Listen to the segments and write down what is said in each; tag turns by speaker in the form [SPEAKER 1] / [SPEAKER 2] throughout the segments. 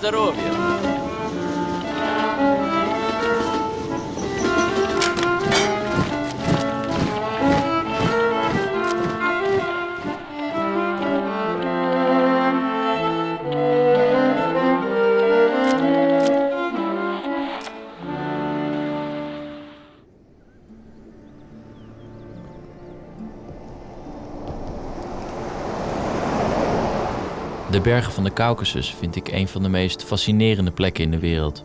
[SPEAKER 1] здоровья.
[SPEAKER 2] De bergen van de Caucasus vind ik een van de meest fascinerende plekken in de wereld.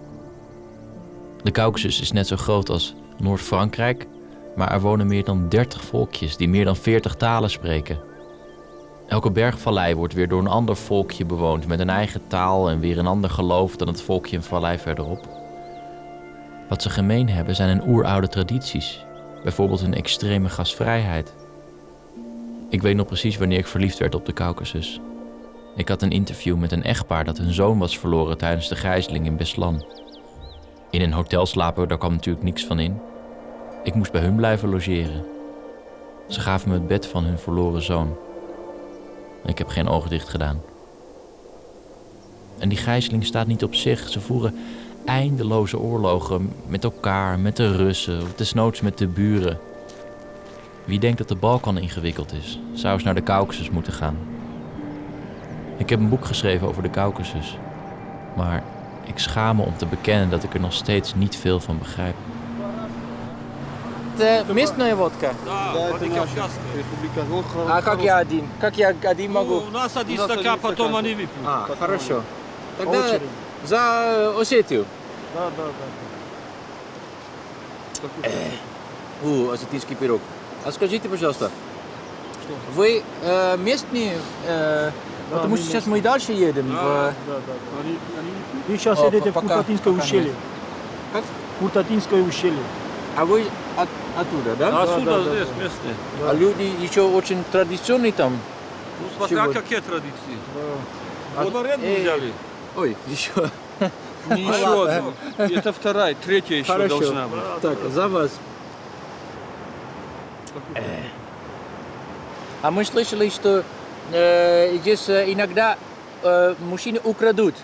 [SPEAKER 2] De Caucasus is net zo groot als Noord-Frankrijk, maar er wonen meer dan 30 volkjes die meer dan 40 talen spreken. Elke bergvallei wordt weer door een ander volkje bewoond met een eigen taal en weer een ander geloof dan het volkje en vallei verderop. Wat ze gemeen hebben zijn hun oeroude tradities, bijvoorbeeld hun extreme gastvrijheid. Ik weet nog precies wanneer ik verliefd werd op de Caucasus. Ik had een interview met een echtpaar dat hun zoon was verloren tijdens de gijzeling in Beslan. In een hotel slapen, daar kwam natuurlijk niks van in. Ik moest bij hun blijven logeren. Ze gaven me het bed van hun verloren zoon. Ik heb geen ogen dicht gedaan. En die gijzeling staat niet op zich. Ze voeren eindeloze oorlogen met elkaar, met de Russen of desnoods met de buren. Wie denkt dat de Balkan ingewikkeld is, zou eens naar de Caucasus moeten gaan. Ik heb een boek geschreven over de Caucasus, maar ik schaam me om te bekennen dat ik er nog steeds niet veel van begrijp.
[SPEAKER 3] Это местная водка?
[SPEAKER 4] Да, это Кавказская. Республика Горхова.
[SPEAKER 3] А как я один? Как я один могу?
[SPEAKER 4] У нас один стакан, потом они выпьют.
[SPEAKER 3] А, хорошо. Тогда
[SPEAKER 4] очередь.
[SPEAKER 3] за Осетию.
[SPEAKER 4] Да, да, да.
[SPEAKER 3] Осетинский пирог. А скажите, пожалуйста, вы местные? Потому что сейчас мы дальше едем.
[SPEAKER 4] Да, да.
[SPEAKER 5] Вы сейчас
[SPEAKER 3] О,
[SPEAKER 5] едете в
[SPEAKER 3] пока-
[SPEAKER 5] Куртатинское
[SPEAKER 3] пока
[SPEAKER 5] ущелье.
[SPEAKER 3] Как?
[SPEAKER 5] Куртатинское ущелье.
[SPEAKER 3] А вы оттуда, да?
[SPEAKER 4] Отсюда
[SPEAKER 5] да,
[SPEAKER 4] здесь
[SPEAKER 5] да.
[SPEAKER 4] местные.
[SPEAKER 3] А люди еще очень традиционные там.
[SPEAKER 4] Ну, смотря
[SPEAKER 3] Чего?
[SPEAKER 4] какие традиции.
[SPEAKER 5] Да.
[SPEAKER 4] Вот в аренду взяли.
[SPEAKER 3] Ой, еще.
[SPEAKER 4] Не еще одну. Это вторая, третья еще
[SPEAKER 3] Хорошо.
[SPEAKER 4] должна быть.
[SPEAKER 3] Так, за вас. А мы слышали, что здесь иногда мужчины украдут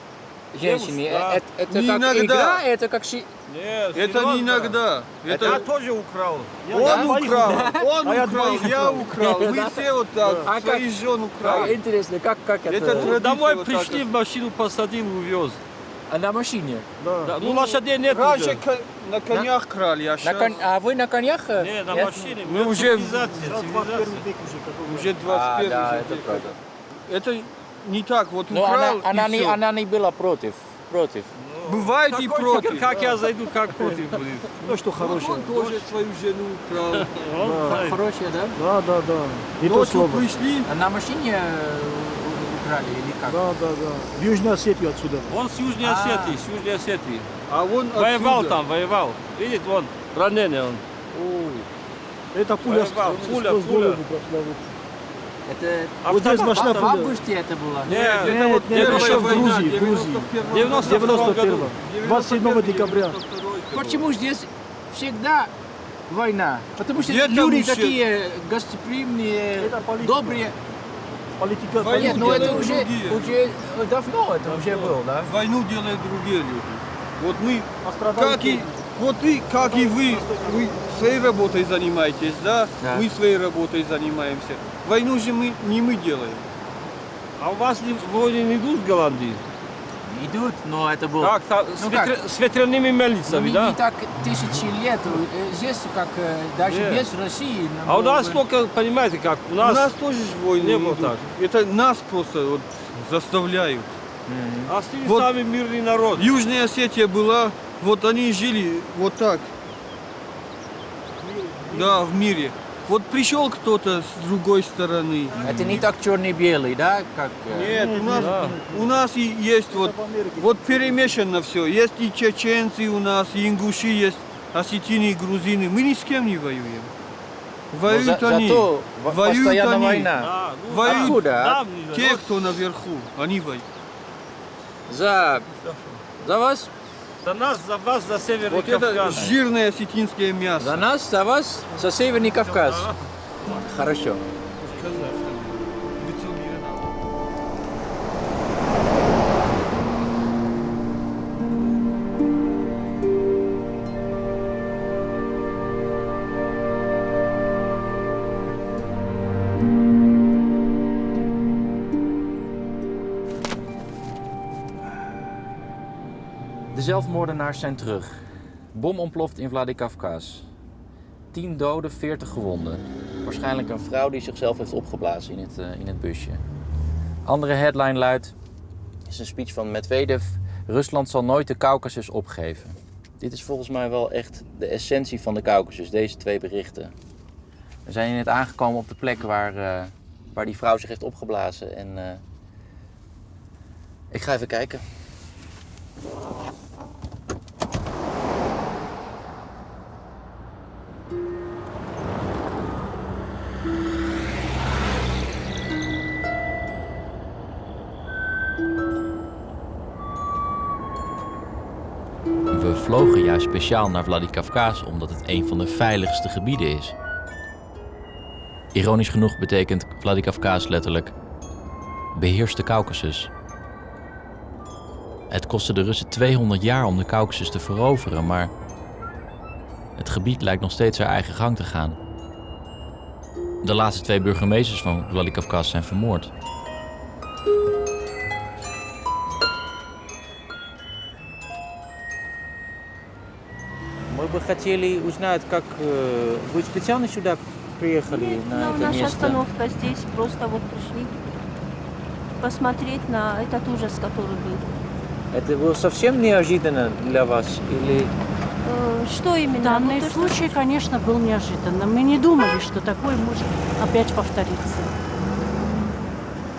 [SPEAKER 3] женщины.
[SPEAKER 4] Девушек, да.
[SPEAKER 3] Это
[SPEAKER 4] Не
[SPEAKER 3] как
[SPEAKER 4] иногда.
[SPEAKER 3] игра, это как
[SPEAKER 4] Это
[SPEAKER 3] Нет,
[SPEAKER 4] не
[SPEAKER 3] серьезно?
[SPEAKER 4] иногда.
[SPEAKER 3] Я
[SPEAKER 4] Это
[SPEAKER 3] тоже
[SPEAKER 4] украл.
[SPEAKER 5] Я
[SPEAKER 4] Он
[SPEAKER 5] двоих
[SPEAKER 4] украл,
[SPEAKER 5] украл.
[SPEAKER 4] он
[SPEAKER 5] А я
[SPEAKER 4] украл,
[SPEAKER 5] двоих
[SPEAKER 4] я
[SPEAKER 5] украл.
[SPEAKER 4] украл. Мы
[SPEAKER 3] Да.
[SPEAKER 4] все вот так,
[SPEAKER 3] А
[SPEAKER 4] своих жен
[SPEAKER 3] А,
[SPEAKER 4] украли.
[SPEAKER 3] интересно, как это?
[SPEAKER 4] Это традиция
[SPEAKER 1] Домой
[SPEAKER 4] вот
[SPEAKER 1] пришли,
[SPEAKER 4] так
[SPEAKER 1] в машину посадил, увез.
[SPEAKER 3] А на машине?
[SPEAKER 5] Да.
[SPEAKER 1] Да, ну, лошадей нет
[SPEAKER 4] вот. Раньше
[SPEAKER 1] уже.
[SPEAKER 4] на конях крали, а сейчас
[SPEAKER 3] А вы на конях?
[SPEAKER 1] Не, на
[SPEAKER 3] Нет?
[SPEAKER 1] машине.
[SPEAKER 4] Мы уже-
[SPEAKER 1] Цивилизация,
[SPEAKER 5] Сейчас 21
[SPEAKER 1] цивилизация.
[SPEAKER 5] век уже. Какой
[SPEAKER 4] уже
[SPEAKER 3] А,
[SPEAKER 4] 21
[SPEAKER 3] да,
[SPEAKER 4] уже
[SPEAKER 3] это
[SPEAKER 4] век.
[SPEAKER 3] правда.
[SPEAKER 4] Это не так, вот
[SPEAKER 3] Но
[SPEAKER 4] украл
[SPEAKER 3] она
[SPEAKER 4] и всё.
[SPEAKER 3] не была против.
[SPEAKER 4] Бывает и против.
[SPEAKER 1] Как я зайду, как против будет.
[SPEAKER 5] Ну что хорошее.
[SPEAKER 4] Он тоже свою жену украл.
[SPEAKER 1] Он знает.
[SPEAKER 3] Хорошая, да?
[SPEAKER 5] Да, да, да. И то
[SPEAKER 4] Ночью
[SPEAKER 5] слово.
[SPEAKER 4] пришли,
[SPEAKER 3] А на машине украли или как?
[SPEAKER 5] Да, да, да. В Южную Осетию отсюда.
[SPEAKER 1] Он с Южной Осетии, с Южной Осетии.
[SPEAKER 4] а он
[SPEAKER 1] Воевал
[SPEAKER 4] отсюда.
[SPEAKER 1] там, воевал. Видит, вон, раненый он.
[SPEAKER 5] Это пуля,
[SPEAKER 1] Воевал, пуля,
[SPEAKER 5] сквозь
[SPEAKER 1] пуля.
[SPEAKER 5] голову прошла.
[SPEAKER 3] Это
[SPEAKER 5] Вот здесь вошла
[SPEAKER 3] в
[SPEAKER 5] пуля.
[SPEAKER 3] августе это было?
[SPEAKER 1] Нет,
[SPEAKER 4] Это вот
[SPEAKER 5] Нет,
[SPEAKER 4] первая
[SPEAKER 5] еще в
[SPEAKER 4] война,
[SPEAKER 5] Грузии, в
[SPEAKER 4] 91-м.
[SPEAKER 1] 92 году.
[SPEAKER 5] 91 27 декабря.
[SPEAKER 4] 92-й.
[SPEAKER 3] Почему здесь всегда война? Потому что
[SPEAKER 4] Где там
[SPEAKER 3] люди
[SPEAKER 4] еще?
[SPEAKER 3] такие гостеприимные,
[SPEAKER 5] Это политика.
[SPEAKER 3] добрые.
[SPEAKER 5] Политика.
[SPEAKER 4] Войну
[SPEAKER 3] Нет, ну это
[SPEAKER 4] делают
[SPEAKER 3] уже
[SPEAKER 4] другие.
[SPEAKER 3] давно это уже было, да?
[SPEAKER 4] Войну делают другие люди. Вот мы,
[SPEAKER 5] Пострадали
[SPEAKER 4] как и,
[SPEAKER 5] тоже.
[SPEAKER 4] вот и, как и вы своей работой занимаетесь, да?
[SPEAKER 3] Да.
[SPEAKER 4] Мы своей работой занимаемся. Войну же не мы делаем.
[SPEAKER 1] А у вас войны не идут в Голландии?
[SPEAKER 3] Идут, но это было...
[SPEAKER 1] Как,
[SPEAKER 3] Ну как?
[SPEAKER 1] с ветряными
[SPEAKER 3] Ну,
[SPEAKER 1] мельницами,
[SPEAKER 3] не,
[SPEAKER 1] да?
[SPEAKER 3] не так тысячи лет. Здесь как даже
[SPEAKER 1] Нет.
[SPEAKER 3] без России.
[SPEAKER 1] А у нас
[SPEAKER 3] намного-
[SPEAKER 1] только, понимаете, как, у
[SPEAKER 4] У нас
[SPEAKER 1] нас...
[SPEAKER 4] тоже же войны
[SPEAKER 1] не было
[SPEAKER 4] идут.
[SPEAKER 1] так.
[SPEAKER 4] Это нас просто вот заставляют.
[SPEAKER 1] А с ними
[SPEAKER 4] Вот-
[SPEAKER 1] сами мирный народ.
[SPEAKER 4] Южная Осетия была, вот они жили вот так. Да, в мире. Вот пришел кто-то с другой стороны.
[SPEAKER 3] Это не так черный-белый, да? Как,
[SPEAKER 4] Нет,
[SPEAKER 1] Да.
[SPEAKER 4] у нас и есть вот,
[SPEAKER 5] Это в Америке.
[SPEAKER 4] вот перемешано все. Есть и чеченцы у нас, и ингуши есть, осетины и грузины. Мы ни с кем не воюем.
[SPEAKER 3] Но
[SPEAKER 4] Воюют они.
[SPEAKER 3] зато
[SPEAKER 4] Воюют
[SPEAKER 3] постоянно
[SPEAKER 4] они.
[SPEAKER 3] война.
[SPEAKER 1] Да, ну,
[SPEAKER 4] Воюют
[SPEAKER 3] Откуда?
[SPEAKER 1] нам не
[SPEAKER 4] те,
[SPEAKER 1] дадут.
[SPEAKER 4] кто наверху, они воюют.
[SPEAKER 3] За вас?
[SPEAKER 1] За нас, за вас, за Северный
[SPEAKER 4] Вот это
[SPEAKER 1] Кавказ.
[SPEAKER 4] жирное осетинское
[SPEAKER 3] За
[SPEAKER 4] мясо.
[SPEAKER 3] нас, за вас, за Северный Кавказ. Хорошо. zelfmoordenaars zijn terug. Bom ontploft in Vladikavkaz. 10 doden, 40 gewonden. Waarschijnlijk een vrouw die zichzelf heeft opgeblazen in het busje. Andere headline luidt, is een speech van Medvedev. Rusland zal nooit de Caucasus opgeven. Dit is volgens mij wel echt de essentie van de Caucasus, deze 2 berichten. We zijn hier net aangekomen op de plek waar die vrouw zich heeft opgeblazen. En ik ga even kijken.
[SPEAKER 2] We vlogen juist speciaal naar Vladikavkaz omdat het een van de veiligste gebieden is. Ironisch genoeg betekent Vladikavkaz letterlijk beheerste Caucasus. Het kostte de Russen 200 jaar om de Caucasus te veroveren, maar het gebied lijkt nog steeds zijn eigen gang te gaan. De laatste 2 burgemeesters van Vladikavkaz zijn vermoord.
[SPEAKER 3] Мы бы хотели узнать, как вы специально сюда приехали на
[SPEAKER 6] Ну,
[SPEAKER 3] это
[SPEAKER 6] наша
[SPEAKER 3] место?
[SPEAKER 6] остановка здесь, просто вот пришли посмотреть на этот ужас, который был.
[SPEAKER 3] Это было совсем неожиданно для вас? Или
[SPEAKER 6] Что именно?
[SPEAKER 7] Данный
[SPEAKER 6] Вот то, что-
[SPEAKER 7] случай, конечно, был неожиданным. Мы не думали, что такое может опять повториться.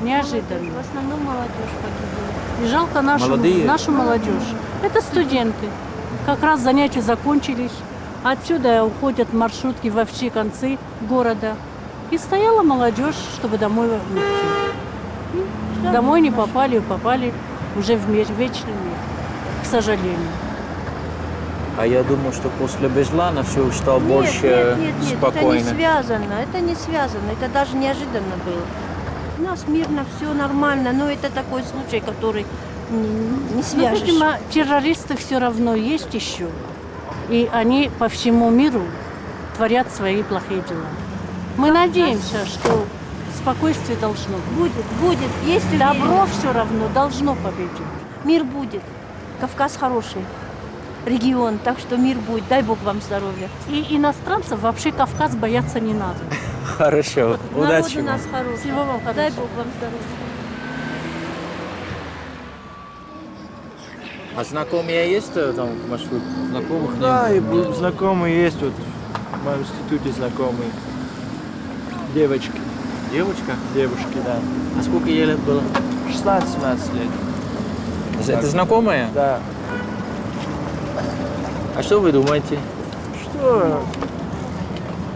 [SPEAKER 7] Неожиданно.
[SPEAKER 6] В основном молодежь погибла.
[SPEAKER 7] И жалко
[SPEAKER 3] Молодые?
[SPEAKER 7] нашу молодежь. Это студенты. Как раз занятия закончились. Отсюда уходят маршрутки во все концы города. И стояла молодежь, чтобы домой уйти.
[SPEAKER 6] Да,
[SPEAKER 7] Домой не
[SPEAKER 6] наша-
[SPEAKER 7] попали уже в вечный мир, к сожалению.
[SPEAKER 3] А я думаю, что после Беслана все стало больше
[SPEAKER 6] нет,
[SPEAKER 3] спокойно.
[SPEAKER 6] это не связано, это даже неожиданно было. У нас мирно, все нормально, но это такой случай, который не
[SPEAKER 7] Но,
[SPEAKER 6] свяжешь.
[SPEAKER 7] видимо, террористы все равно есть еще. И они по всему миру творят свои плохие дела. Мы надеемся, что спокойствие должно быть.
[SPEAKER 6] Будет, есть
[SPEAKER 7] Добро
[SPEAKER 6] уверенность.
[SPEAKER 7] все равно должно победить.
[SPEAKER 6] Мир будет. Кавказ хороший регион, так что мир будет. Дай Бог вам здоровья.
[SPEAKER 7] И иностранцев вообще Кавказ бояться не надо.
[SPEAKER 3] Хорошо,
[SPEAKER 6] Народ
[SPEAKER 3] удачи
[SPEAKER 6] у
[SPEAKER 3] вам.
[SPEAKER 6] нас хороший.
[SPEAKER 7] Всего вам
[SPEAKER 6] Дай
[SPEAKER 7] хорошего.
[SPEAKER 6] Бог вам здоровья.
[SPEAKER 3] А знакомые есть там в маршрут? Знакомых
[SPEAKER 5] Да,
[SPEAKER 3] нет?
[SPEAKER 5] и знакомые есть вот в моем институте знакомые. Девочки,
[SPEAKER 3] Девочка?
[SPEAKER 5] девушки, да.
[SPEAKER 3] А сколько ей лет было?
[SPEAKER 5] 16-17 лет.
[SPEAKER 3] Это знакомая?
[SPEAKER 5] Да.
[SPEAKER 3] А что вы думаете?
[SPEAKER 5] Что?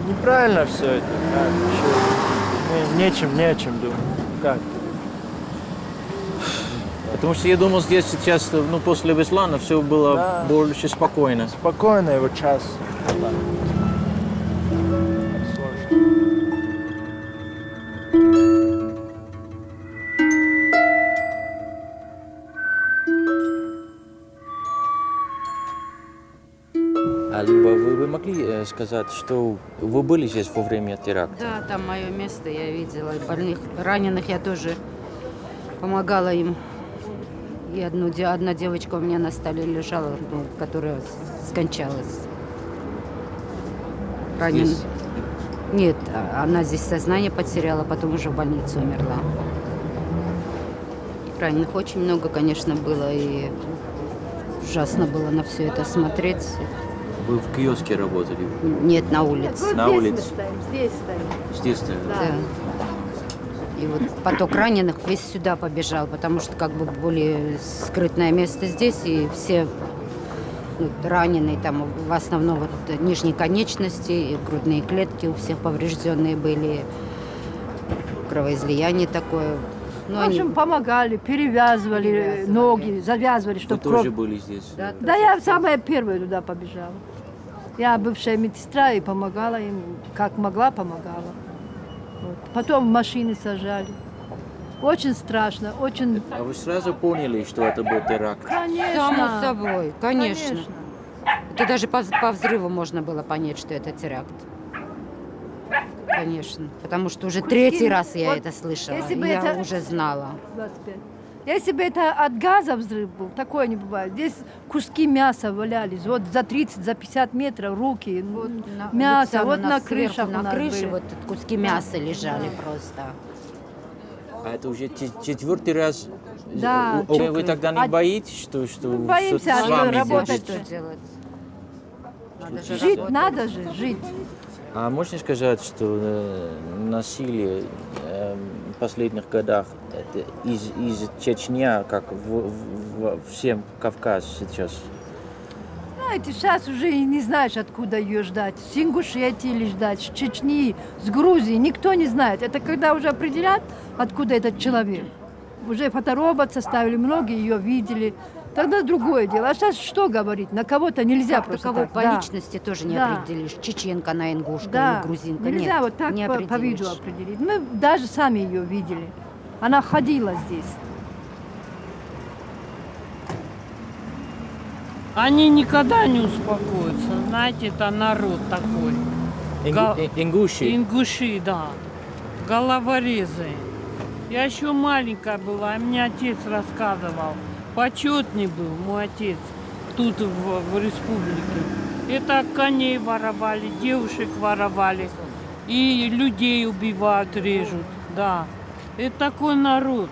[SPEAKER 5] Неправильно все это. Как? Еще не о чем думать. Как?
[SPEAKER 3] Потому что я думал, здесь сейчас, ну, после Беслана все было
[SPEAKER 5] Да.
[SPEAKER 3] больше спокойно.
[SPEAKER 5] Спокойно его час. Да. Сложно.
[SPEAKER 3] А Люба, вы бы могли сказать, что вы были здесь во время теракта?
[SPEAKER 8] Да, там мое место, я видела. И больных, раненых я тоже помогала им. И одна девочка у меня на столе лежала, ну, которая скончалась.
[SPEAKER 3] Здесь?
[SPEAKER 8] Нет, она здесь сознание потеряла, потом уже в больнице умерла. Раненых очень много, конечно, было, и ужасно было на все это смотреть.
[SPEAKER 3] Вы в киоске работали?
[SPEAKER 8] Нет, на улице.
[SPEAKER 3] На улице?
[SPEAKER 6] Здесь стоим.
[SPEAKER 3] Здесь, наверное.
[SPEAKER 8] Да. И вот поток раненых весь сюда побежал, потому что как бы более скрытное место здесь, и все ну, раненые, там в основном вот нижние конечности, и грудные клетки у всех поврежденные были, кровоизлияние такое. Ну,
[SPEAKER 9] В общем, помогали, перевязывали
[SPEAKER 8] Перевязывали.
[SPEAKER 9] ноги, завязывали,
[SPEAKER 3] Вы
[SPEAKER 9] чтобы
[SPEAKER 3] тоже
[SPEAKER 9] кровь...
[SPEAKER 3] были здесь?
[SPEAKER 8] Да,
[SPEAKER 9] Да, я самая первая туда побежала. Я бывшая медсестра и помогала им, как могла, помогала. Вот. Потом в машины сажали. Очень страшно, очень...
[SPEAKER 3] А вы сразу поняли, что это был теракт?
[SPEAKER 9] Конечно.
[SPEAKER 8] Само собой, конечно. Это даже по взрыву можно было понять, что это теракт. Конечно. Потому что уже третий раз я
[SPEAKER 9] Вот
[SPEAKER 8] это слышала.
[SPEAKER 9] если бы
[SPEAKER 8] Я
[SPEAKER 9] это-
[SPEAKER 8] уже знала.
[SPEAKER 9] 25. Если бы это от газа взрыв был, такое не бывает. Здесь куски мяса валялись, вот за 30, за 50 метров руки, мясо, вот на крышах
[SPEAKER 8] на крыше вот куски мяса лежали просто.
[SPEAKER 3] А это уже четвертый раз?
[SPEAKER 9] Да.
[SPEAKER 3] Вы тогда не боитесь, что
[SPEAKER 9] боимся,
[SPEAKER 3] что-то с вами
[SPEAKER 9] работать.
[SPEAKER 3] будет?
[SPEAKER 8] Что делать? Надо же
[SPEAKER 9] Жить
[SPEAKER 8] работать.
[SPEAKER 9] надо же, жить.
[SPEAKER 3] А можно сказать, что насилие в последних годах это из Чечни, как всем Кавказ сейчас?
[SPEAKER 9] Знаете, сейчас уже и не знаешь, откуда ее ждать. С Ингушетии или ждать, с Чечни, с Грузии. Никто не знает. Это когда уже определят, откуда этот человек. Уже фоторобот составили, многие ее видели. Тогда другое дело. А сейчас что говорить? На кого-то нельзя просто
[SPEAKER 8] Кого
[SPEAKER 9] так.
[SPEAKER 8] по
[SPEAKER 9] Да.
[SPEAKER 8] личности тоже не
[SPEAKER 9] Да.
[SPEAKER 8] определишь. Чеченка, она ингушка
[SPEAKER 9] Да,
[SPEAKER 8] или грузинка.
[SPEAKER 9] нельзя
[SPEAKER 8] Нет,
[SPEAKER 9] вот так
[SPEAKER 8] не
[SPEAKER 9] по
[SPEAKER 8] определишь.
[SPEAKER 9] виду определить. Мы даже сами ее видели. Она ходила здесь.
[SPEAKER 10] Они никогда не успокоятся. Знаете, это народ такой.
[SPEAKER 3] Ингуши?
[SPEAKER 10] Ингуши, да. Головорезы. Я еще маленькая была, и мне отец рассказывал. Почетный был мой отец тут в республике. Это коней воровали, девушек воровали. И людей убивают, режут. Да. Это такой народ.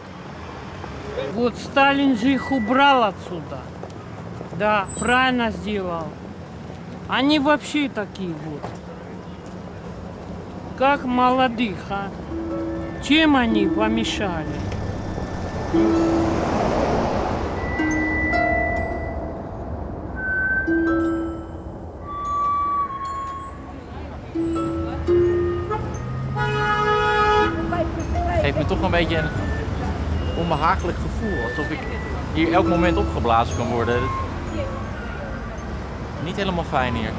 [SPEAKER 10] Вот Сталин же их убрал отсюда. Да, правильно сделал. Они вообще такие вот. Как молодых, а? Чем они помешали?
[SPEAKER 2] Geeft me toch een beetje een onbehagelijk gevoel. Alsof ik hier elk moment opgeblazen kan worden. Niet helemaal fijn hier.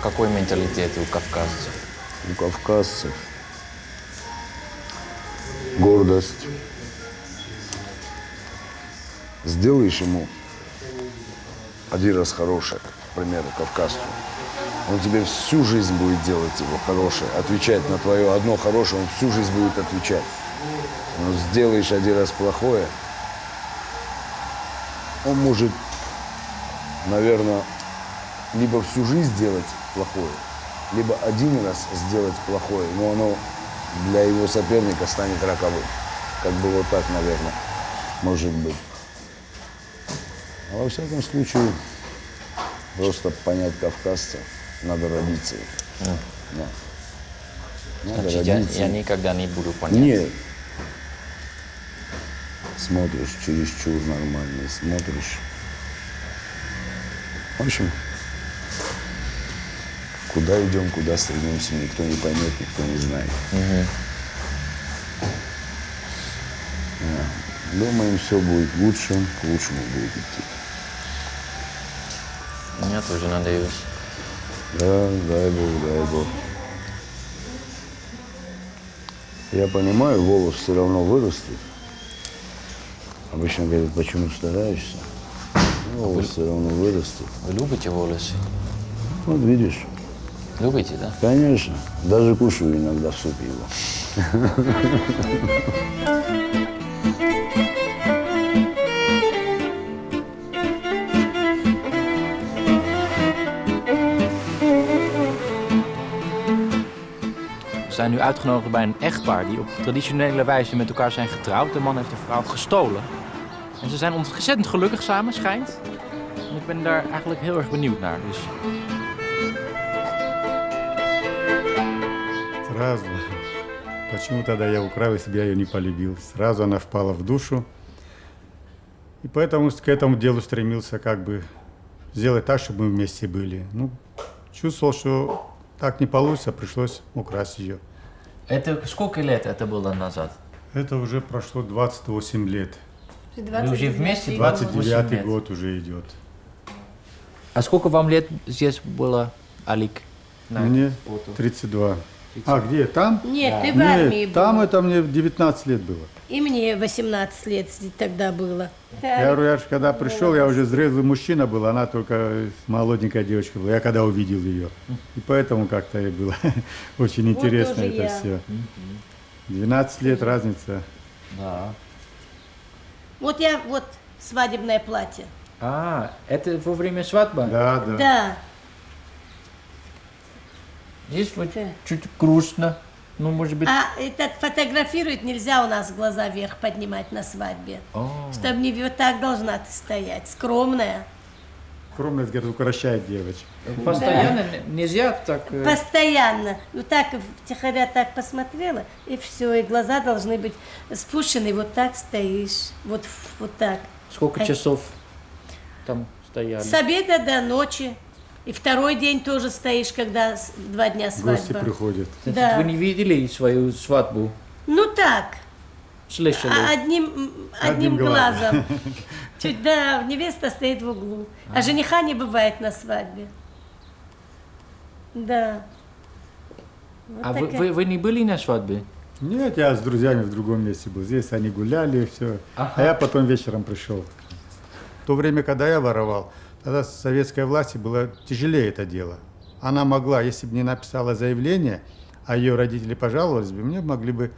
[SPEAKER 3] Какой менталитет у кавказцев?
[SPEAKER 11] У кавказцев гордость. Сделаешь ему один раз хорошее, к примеру, кавказцу, он тебе всю жизнь будет делать его хорошее, отвечать на твое одно хорошее, он всю жизнь будет отвечать. Но сделаешь один раз плохое, он может, наверное, либо всю жизнь сделать плохое, либо один раз сделать плохое, но оно для его соперника станет роковым. Как бы вот так, наверное, может быть. А во всяком случае, просто понять кавказца, надо родиться. Да. Надо
[SPEAKER 3] Значит,
[SPEAKER 11] родиться.
[SPEAKER 3] я никогда не буду понять.
[SPEAKER 11] Нет. Смотришь чересчур нормально, смотришь. В общем, куда идем, куда стремимся, никто не поймет, никто не знает. Да. Думаем, все будет лучше, к лучшему будет идти.
[SPEAKER 3] Я тоже надеюсь.
[SPEAKER 11] Да, дай Бог, дай Бог. Я понимаю, волос все равно вырастет. Обычно говорят, почему стараешься? Волос все равно вырастет.
[SPEAKER 3] Вы любите волосы?
[SPEAKER 11] Вот видишь.
[SPEAKER 3] Любите, да?
[SPEAKER 11] Конечно. Даже кушаю иногда в суп его.
[SPEAKER 2] We zijn nu uitgenodigd bij een echtpaar die op traditionele wijze met elkaar zijn getrouwd. De man heeft de vrouw gestolen. En ze zijn ontzettend gelukkig samen, schijnt. En ik ben daar eigenlijk heel erg benieuwd naar. Dus...
[SPEAKER 12] Сразу. Почему тогда я украл, если бы я ее не полюбил? Сразу она впала в душу. И поэтому к этому делу стремился как бы сделать так, чтобы мы вместе были. Ну, чувствовал, что так не получится, пришлось украсть ее.
[SPEAKER 2] Это сколько лет это было назад?
[SPEAKER 12] Это уже прошло 28 лет.
[SPEAKER 2] Вы уже вместе
[SPEAKER 12] 29-й
[SPEAKER 2] лет?
[SPEAKER 12] год уже идет.
[SPEAKER 2] А сколько вам лет здесь было, Алик?
[SPEAKER 12] Мне 32. А где? Там?
[SPEAKER 13] Нет, ты в армии
[SPEAKER 12] Нет, там
[SPEAKER 13] был.
[SPEAKER 12] это мне 19 лет было.
[SPEAKER 13] И мне 18 лет тогда было.
[SPEAKER 12] Я говорю, я же когда пришел, я уже зрелый мужчина был, она только молоденькая девочка была. Я когда увидел ее. И поэтому как-то и было очень интересно
[SPEAKER 13] тоже
[SPEAKER 12] это
[SPEAKER 13] я.
[SPEAKER 12] все. 12 лет разница.
[SPEAKER 3] Да.
[SPEAKER 13] Вот я, вот свадебное платье.
[SPEAKER 3] А, это во время свадьбы?
[SPEAKER 12] Да.
[SPEAKER 13] Да.
[SPEAKER 3] Здесь вот чуть грустно. Ну, может быть...
[SPEAKER 13] А этот фотографирует, нельзя у нас глаза вверх поднимать на свадьбе. Чтобы не вот так должна ты стоять, скромная.
[SPEAKER 12] Скромность, говорит, укращает девочек.
[SPEAKER 3] Постоянно нельзя так...
[SPEAKER 13] Постоянно. Ну так, втихаря так посмотрела, и все, и глаза должны быть спущены, вот так стоишь, вот так.
[SPEAKER 3] Сколько часов там стояли?
[SPEAKER 13] С обеда до ночи. И второй день тоже стоишь, когда 2 дня свадьба.
[SPEAKER 12] Гости приходят.
[SPEAKER 13] Да.
[SPEAKER 3] Вы не видели свою свадьбу?
[SPEAKER 13] Ну так,
[SPEAKER 3] Слышали?
[SPEAKER 13] одним глазом. Чуть, да, невеста стоит в углу. А жениха не бывает на свадьбе. Да. Вот
[SPEAKER 3] А
[SPEAKER 13] такая.
[SPEAKER 3] вы не были на свадьбе?
[SPEAKER 12] Нет, я с друзьями в другом месте был. Здесь они гуляли, все.
[SPEAKER 3] Ага.
[SPEAKER 12] А я потом вечером пришел. В то время, когда я воровал, тогда с советской власти было тяжелее это дело. Она могла, если бы не написала заявление, а ее родители пожаловались бы, мне могли бы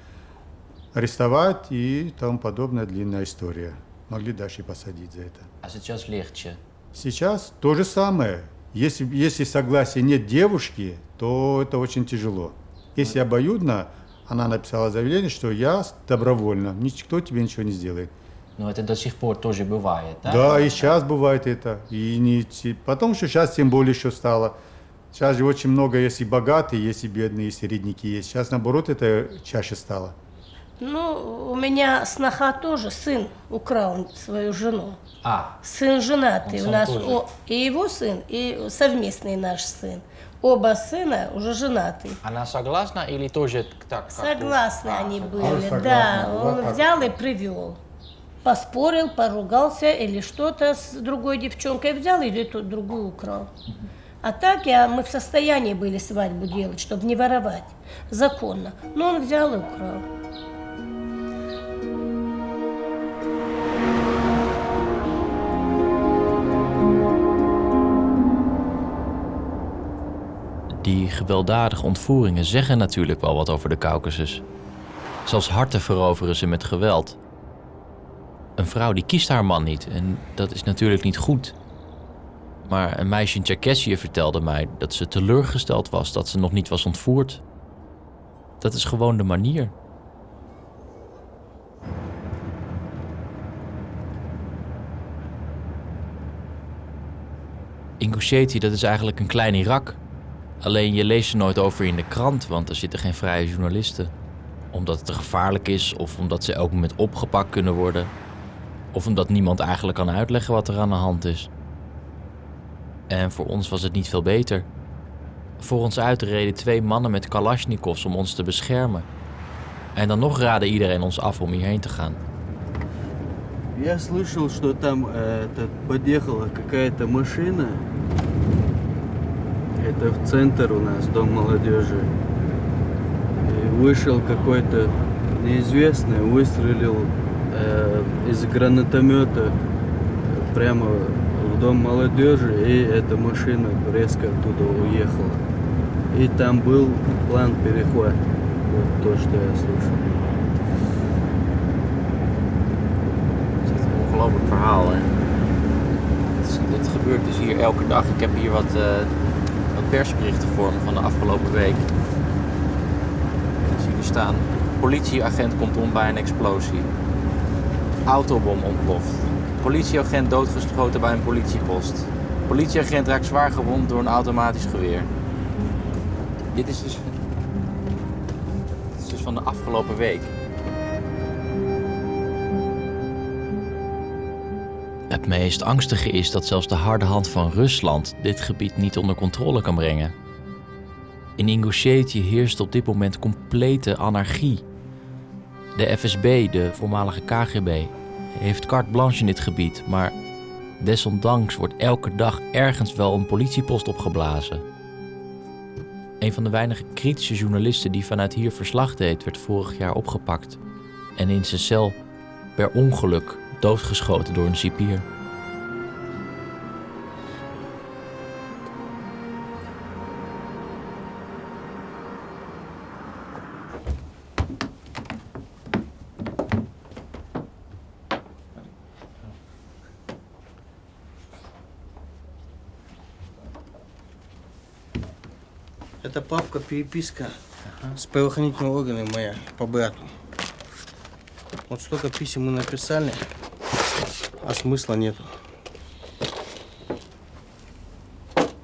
[SPEAKER 12] арестовать и тому подобное, длинная история. Могли дальше и посадить за это.
[SPEAKER 3] А сейчас легче?
[SPEAKER 12] Сейчас то же самое. Если согласия нет девушки, то это очень тяжело. Если обоюдно, она написала заявление, что я добровольно, никто тебе ничего не сделает.
[SPEAKER 3] Но это до сих пор тоже бывает, да?
[SPEAKER 12] Да, и сейчас бывает это. Потому что сейчас тем более еще стало. Сейчас же очень много, есть и богатые, есть и бедные, есть и средники есть. Сейчас, наоборот, это чаще стало.
[SPEAKER 13] Ну, у меня сноха тоже, сын украл свою жену.
[SPEAKER 3] А.
[SPEAKER 13] Сын женатый
[SPEAKER 3] Он
[SPEAKER 13] у
[SPEAKER 3] сам
[SPEAKER 13] нас,
[SPEAKER 3] тоже?
[SPEAKER 13] и его сын, и совместный наш сын. Оба сына уже женаты.
[SPEAKER 3] Она согласна или тоже так?
[SPEAKER 13] Согласны они были,
[SPEAKER 3] согласны.
[SPEAKER 13] да.
[SPEAKER 3] Вот
[SPEAKER 13] Он
[SPEAKER 3] так.
[SPEAKER 13] взял и привел. Поспорил, поругался или что-то с другой девчонкой взял и эту другую украл. А так мы в состоянии были свадьбу делать, чтобы не воровать. Законно. Но он взял и украл.
[SPEAKER 2] Die gewelddadige ontvoeringen zeggen natuurlijk wel wat over de Kaukasus. Zelfs harten veroveren ze met geweld. Een vrouw die kiest haar man niet en dat is natuurlijk niet goed. Maar een meisje in Tsjerkessië vertelde mij dat ze teleurgesteld was dat ze nog niet was ontvoerd. Dat is gewoon de manier. Ingushetie, dat is eigenlijk een klein Irak. Alleen je leest er nooit over in de krant, want er zitten geen vrije journalisten. Omdat het te gevaarlijk is, of omdat ze elk moment opgepakt kunnen worden. Of omdat niemand eigenlijk kan uitleggen wat er aan de hand is. En voor ons was het niet veel beter. Voor ons uit reden 2 mannen met kalasjnikovs om ons te beschermen. En dan nog raadde iedereen ons af om hierheen te gaan.
[SPEAKER 4] Я слышал, что там подъехала какая-то машина. Это в центр у нас, Дом молодежи. И вышел какой-то неизвестный, выстрелил из гранатомета прямо в Дом молодежи, и эта машина резко оттуда уехала. И там был план перехват. Вот то, что я слышал.
[SPEAKER 3] Ongelooflijk verhaal, hè? Dit gebeurt dus hier elke dag. Ik heb hier wat persberichten voor me van de afgelopen week. Ik zie er staan. Politieagent komt om bij een explosie. Autobom ontploft. Politieagent doodgeschoten bij een politiepost. Politieagent raakt zwaar gewond door een automatisch geweer. Dit is dus van de afgelopen week.
[SPEAKER 2] Het meest angstige is dat zelfs de harde hand van Rusland dit gebied niet onder controle kan brengen. In Ingushetie heerst op dit moment complete anarchie. De FSB, de voormalige KGB, heeft carte blanche in dit gebied, maar desondanks wordt elke dag ergens wel een politiepost opgeblazen. Een van de weinige kritische journalisten die vanuit hier verslag deed, werd vorig jaar opgepakt en in zijn cel per ongeluk doodgeschoten door een cipier.
[SPEAKER 14] Это папка, переписка с правоохранительными органами моя, по брату. Вот столько писем мы написали, а смысла нету.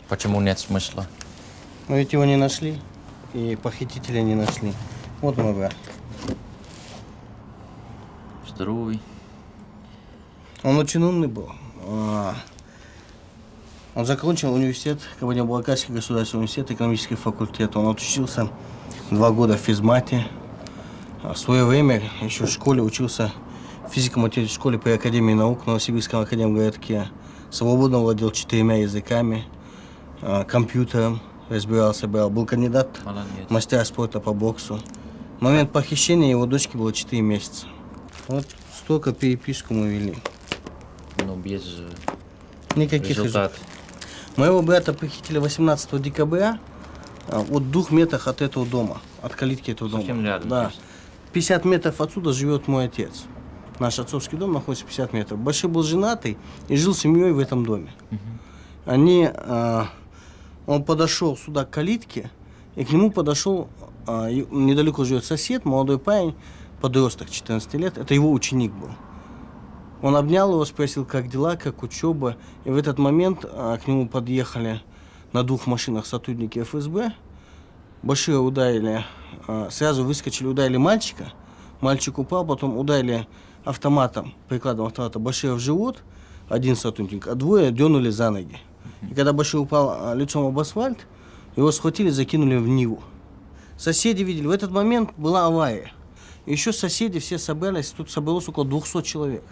[SPEAKER 3] Почему нет смысла?
[SPEAKER 14] Но ведь его не нашли, и похитителя не нашли. Вот мой брат.
[SPEAKER 3] Здоровый.
[SPEAKER 14] Он очень умный был. Он закончил университет, Кабардино-Балкарский государственный университет, экономический факультет. Он отучился 2 года в физмате. В свое время еще в школе учился в физико-математической школе при Академии наук в Новосибирском академгородке. Свободно владел 4 языками, компьютером разбирался, был кандидат в мастера спорта по боксу. В момент похищения его дочке было 4 месяца. Вот столько переписку мы вели.
[SPEAKER 3] Но без
[SPEAKER 14] Никаких
[SPEAKER 3] результатов.
[SPEAKER 14] Моего брата похитили 18 декабря от 2 метрах от этого дома, от калитки этого дома.
[SPEAKER 3] Совсем рядом.
[SPEAKER 14] Да. 50 метров отсюда живет мой отец. Наш отцовский дом находится 50 метров. Башир был женатый и жил с семьей в этом доме. Он подошел сюда к калитке, и к нему подошел, недалеко живет сосед, молодой парень, подросток, 14 лет. Это его ученик был. Он обнял его, спросил, как дела, как учеба. И в этот момент к нему подъехали на 2 машинах сотрудники ФСБ. Башира ударили, сразу выскочили, ударили мальчика. Мальчик упал, потом ударили автоматом, прикладом автомата Башира в живот, 1 сотрудник, а 2 дернули за ноги. И когда Башир упал лицом об асфальт, его схватили, закинули в Ниву. Соседи видели, в этот момент была авария. И еще соседи все собрались, тут собралось около 200 человек.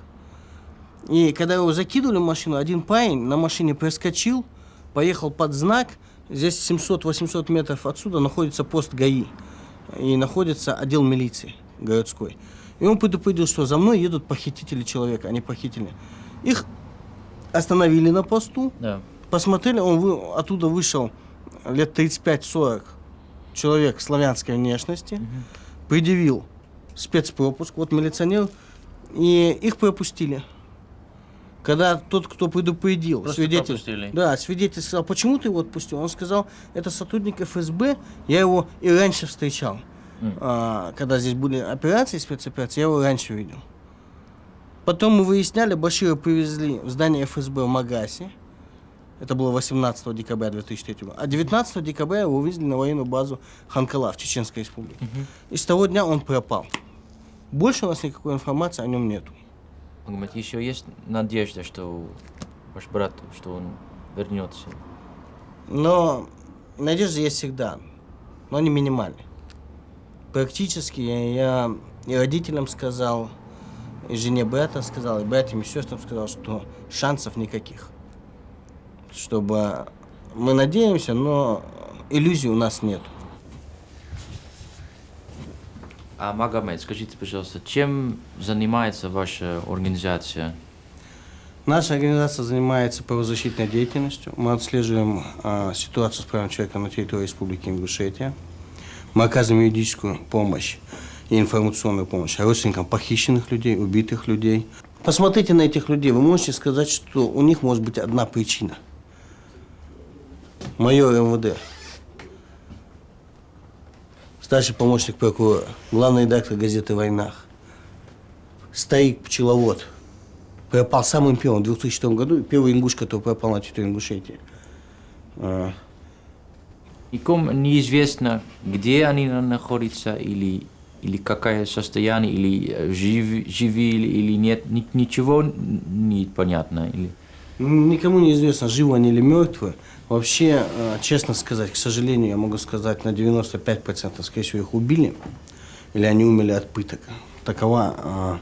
[SPEAKER 14] И когда его закидывали в машину, один парень на машине проскочил, поехал под знак. Здесь 700-800 метров отсюда находится пост ГАИ. И находится отдел милиции городской. И он предупредил, что за мной едут похитители человека. Они похитили. Их остановили на посту.
[SPEAKER 3] Да.
[SPEAKER 14] Посмотрели, он оттуда вышел лет 35-40 человек славянской внешности. Предъявил спецпропуск. Вот милиционер. И их пропустили. Когда тот, кто предупредил, свидетель сказал, почему ты его отпустил? Он сказал, это сотрудник ФСБ, я его и раньше встречал. Когда здесь были операции, спецоперации, я его раньше видел. Потом мы выясняли, Башира привезли в здание ФСБ в Магасе. Это было 18 декабря 2003 года. А 19 декабря его вывезли на военную базу Ханкала в Чеченской республике. И с того дня он пропал. Больше у нас никакой информации о нем нету.
[SPEAKER 3] Еще есть надежда, что ваш брат, что он вернется?
[SPEAKER 14] Но надежда есть всегда, но они минимальны. Практически я и родителям сказал, и жене брата сказал, и братьям и сестрам сказал, что шансов никаких. Чтобы мы надеемся, но иллюзий у нас нет.
[SPEAKER 3] А Магомед, скажите, пожалуйста, чем занимается ваша организация?
[SPEAKER 14] Наша организация занимается правозащитной деятельностью. Мы отслеживаем ситуацию с правами человека на территории Республики Ингушетия. Мы оказываем юридическую помощь и информационную помощь родственникам похищенных людей, убитых людей. Посмотрите на этих людей, вы можете сказать, что у них может быть одна причина. Майор МВД. Старший помощник прокурора, главный редактор газеты «Войнах», старик-пчеловод, пропал самым первым в 2004 году, первый ингуш, который пропал на территории Ингушетии.
[SPEAKER 3] Никому неизвестно, где они находятся, или какое состояние, или живы, или нет, ничего не понятно. Или...
[SPEAKER 14] Никому не известно, живы они или мертвы. Вообще, честно сказать, к сожалению, я могу сказать, на 95%, скорее всего, их убили, или они умерли от пыток. Такова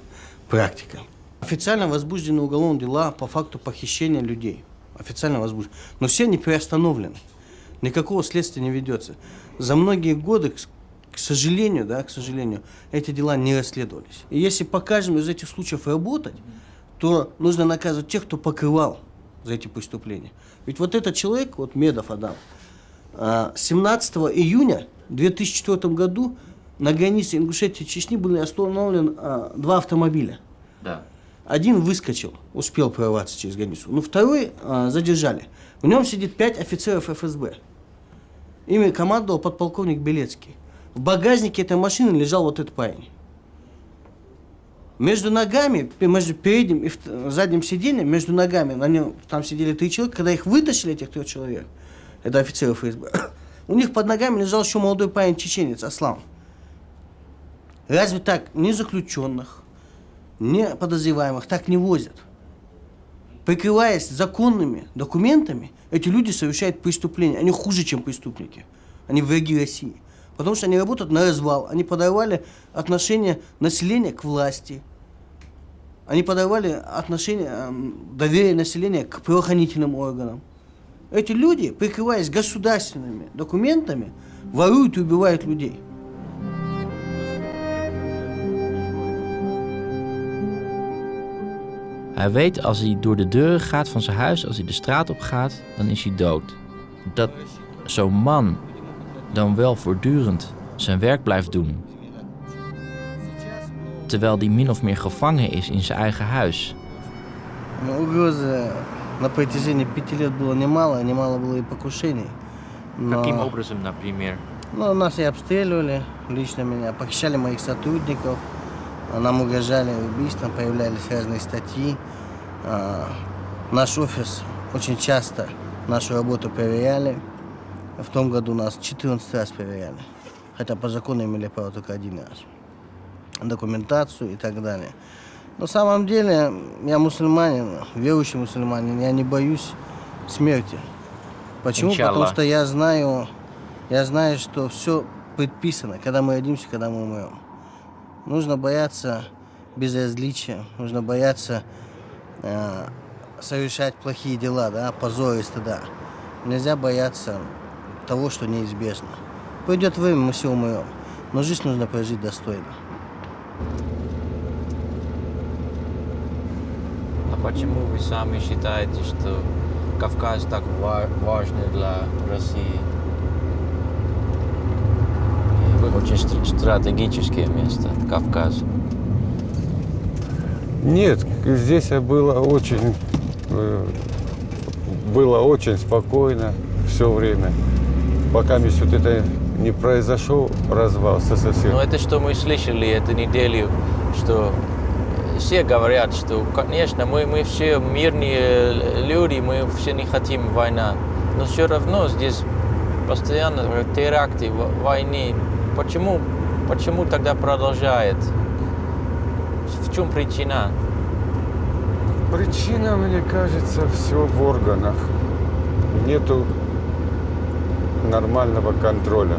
[SPEAKER 14] практика. Официально возбуждены уголовные дела по факту похищения людей. Официально возбуждены. Но все они приостановлены. Никакого следствия не ведется. За многие годы, к сожалению, эти дела не расследовались. И если по каждому из этих случаев работать, то нужно наказывать тех, кто покрывал за эти преступления. Ведь вот этот человек, вот Медов Адам, 17 июня 2004 году на границе Ингушетии и Чечни были остановлены 2 автомобиля.
[SPEAKER 3] Да.
[SPEAKER 14] Один выскочил, успел прорваться через границу, но второй задержали. В нем сидит 5 офицеров ФСБ. Ими командовал подполковник Белецкий. В багажнике этой машины лежал вот этот парень. Между ногами, между передним и задним сиденьем, между ногами, на нем там сидели 3 человека. Когда их вытащили, этих 3 человек, это офицеры ФСБ, у них под ногами лежал еще молодой парень, чеченец, Аслан. Разве так ни заключенных, ни подозреваемых так не возят? Прикрываясь законными документами, эти люди совершают преступления. Они хуже, чем преступники. Они враги России. Потому что они работают на развал. Они подорвали отношение населения к власти. Они подорвали отношение доверия населения к правоохранительным органам. Эти люди, прикрываясь государственными документами, воруют и убивают людей.
[SPEAKER 2] Hij weet als hij door de deuren gaat van zijn huis, als hij de straat op gaat, dan is hij dood. Dat zo'n man dan wel voortdurend zijn werk blijft doen. Terwijl hij min of meer gevangen is in zijn eigen huis.
[SPEAKER 14] Угрозы на протяжении 5 лет было немало было и покушений.
[SPEAKER 3] Каким образом, например?
[SPEAKER 14] Нас и обстреливали, лично меня, похищали моих сотрудников, нам угрожали убийством, появлялись разные статьи. Наш офис очень часто нашу работу проверяли. В том году нас 14 раз проверяли, хотя по закону имели право только 1 раз. Документацию и так далее. Но на самом деле я мусульманин, верующий мусульманин, я не боюсь смерти. Почему?
[SPEAKER 3] Иншаллах.
[SPEAKER 14] Потому что я знаю, что все предписано, когда мы родимся, когда мы умрем. Нужно бояться безразличия, нужно бояться совершать плохие дела, да, позора и стыда. Нельзя бояться того, что неизбежно. Пройдет время, мы все умрем, но жизнь нужно прожить достойно.
[SPEAKER 3] А почему вы сами считаете, что Кавказ так важный для России? Очень стратегическое место, Кавказ.
[SPEAKER 15] Нет, здесь было очень спокойно все время, пока вот это не произошел развал СССР.
[SPEAKER 3] Но это что мы слышали эту неделю, что все говорят, что, конечно, мы все мирные люди, мы все не хотим войны, но все равно здесь постоянно теракты, войны. Почему тогда продолжает? В чем причина?
[SPEAKER 15] Причина, мне кажется, все в органах. Нету нормального контроля.